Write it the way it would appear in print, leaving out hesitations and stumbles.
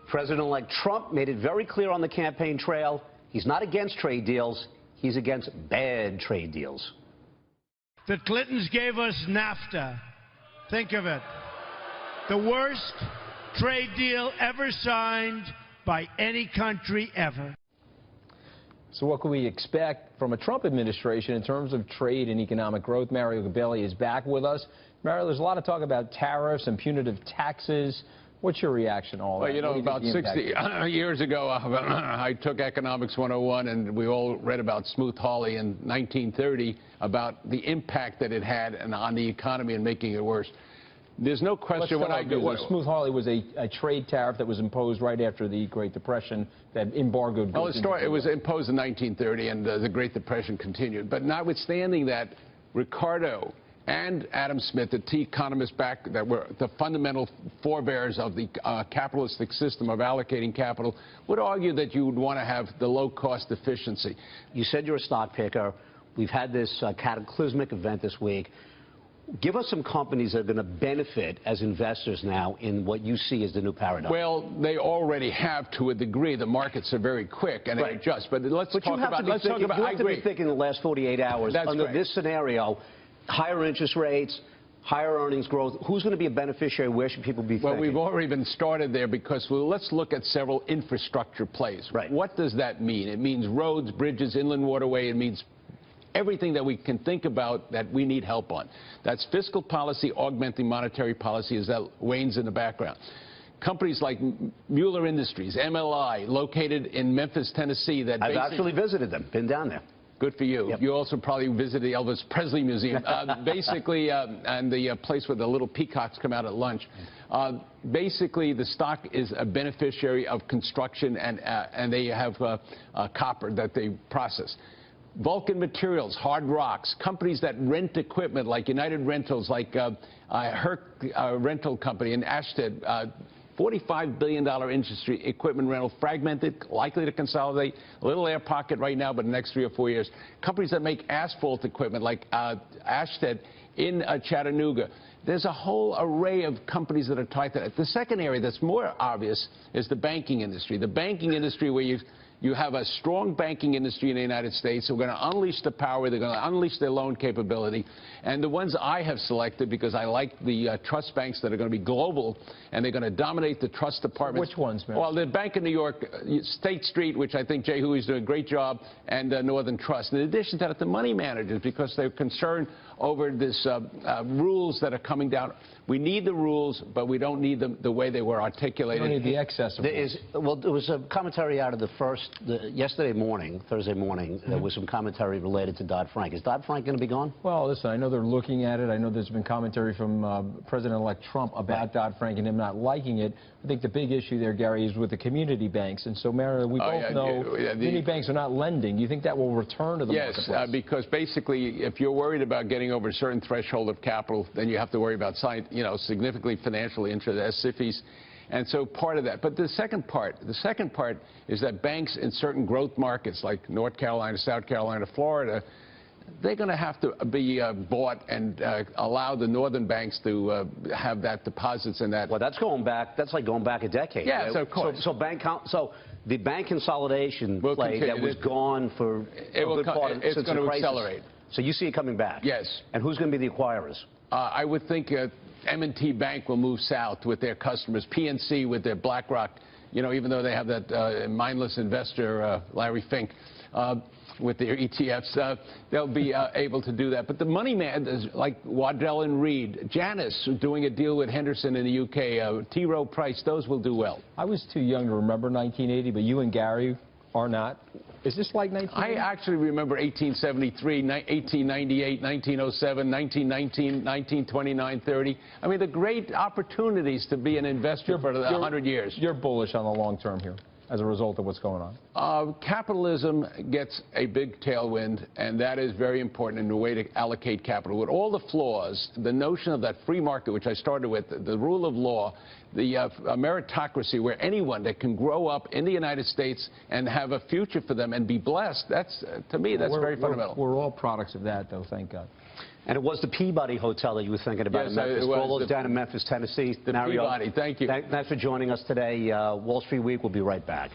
President-elect Trump made it very clear on the campaign trail, he's not against trade deals, he's against bad trade deals. The Clintons gave us NAFTA. Think of it. The worst trade deal ever signed by any country ever. So what can we expect from a Trump administration in terms of trade and economic growth? Mario Gabelli is back with us. Mario, there's a lot of talk about tariffs and punitive taxes. What's your reaction to all that? Well, you know, about 60 years ago, I took Economics 101, and we all read about Smoot-Hawley in 1930 about the impact that it had on the economy and making it worse. There's no question when I do. Smoot-Hawley was a trade tariff that was imposed right after the Great Depression that embargoed goods. Well, it was imposed in 1930, and the Great Depression continued. But notwithstanding that, Ricardo and Adam Smith, the two economists back that were the fundamental forebears of the capitalistic system of allocating capital, would argue that you would want to have the low-cost efficiency. You said you're a stock picker. We've had this cataclysmic event this week. Give us some companies that are going to benefit as investors now in what you see as the new paradigm. Well, they already have to a degree. The markets are very quick and they adjust. But let's talk about. You have to be thinking the last 48 hours under this scenario. Higher interest rates, higher earnings growth. Who's going to be a beneficiary? Where should people be thinking? Well, we've already been started there because let's look at several infrastructure plays. Right. What does that mean? It means roads, bridges, inland waterway. It means everything that we can think about that we need help on. That's fiscal policy, augmenting monetary policy as that wanes in the background. Companies like Mueller Industries, MLI, located in Memphis, Tennessee. That I've actually visited them, been down there. Good for you. Yep. You also probably visited the Elvis Presley Museum. Basically, and the place where the little peacocks come out at lunch. Basically, the stock is a beneficiary of construction, and they have copper that they process. Vulcan Materials, Hard Rocks, companies that rent equipment like United Rentals, like Herc Rental Company in Ashted, $45 billion industry, equipment rental, fragmented, likely to consolidate, a little air pocket right now, but in the next 3 or 4 years. Companies that make asphalt equipment like Ashted in Chattanooga. There's a whole array of companies that are tied to that. The second area that's more obvious is the banking industry. The banking industry where you have a strong banking industry in the United States. We're going to unleash the power. They're going to unleash their loan capability. And the ones I have selected, because I like the trust banks that are going to be global, and they're going to dominate the trust departments. Which ones, man? Well, the Bank of New York, State Street, which I think Jay Huey's doing a great job, and Northern Trust. In addition to that, the money managers, because they're concerned over this rules that are coming down. We need the rules, but we don't need them the way they were articulated. We don't need the excess of rules. Well, there was a commentary out of yesterday morning, Thursday morning, there was some commentary related to Dodd-Frank. Is Dodd-Frank going to be gone? Well, listen, I know they're looking at it. I know there's been commentary from President-elect Trump about Dodd-Frank and him not liking it. I think the big issue there, Gary, is with the community banks. And so, Mario, we both know many banks are not lending. Do you think that will return to the marketplace? Yes, because basically, if you're worried about getting over a certain threshold of capital, then you have to worry about significantly financially into the SIFIs. And so part of that. But the second part is that banks in certain growth markets like North Carolina, South Carolina, Florida, they're going to have to be bought and allow the northern banks to have that deposits in that. Well, that's going back. That's like going back a decade. Yes, right? Of course. So the bank consolidation play that was gone for a good part of it's going to accelerate. So you see it coming back? Yes. And who's going to be the acquirers? I would think M&T Bank will move south with their customers, PNC with their BlackRock, even though they have that mindless investor, Larry Fink, with their ETFs, they'll be able to do that. But the money man, like Waddell and Reed, Janus doing a deal with Henderson in the UK, T. Rowe Price, those will do well. I was too young to remember 1980, but you and Gary are not. Is this like 1980? I actually remember 1873, 1898, 1907, 1919, 1929, 30. I mean, the great opportunities to be an investor for 100 years. You're bullish on the long term here as a result of what's going on? Capitalism gets a big tailwind, and that is very important in the way to allocate capital. With all the flaws, the notion of that free market, which I started with, the rule of law, the meritocracy, where anyone that can grow up in the United States and have a future for them and be blessed, to me, that's very fundamental. We're all products of that, though, thank God. And it was the Peabody Hotel that you were thinking about in Memphis. For all those down in Memphis, Tennessee. The Peabody, thank you. Thanks for joining us today. Wall Street Week will be right back.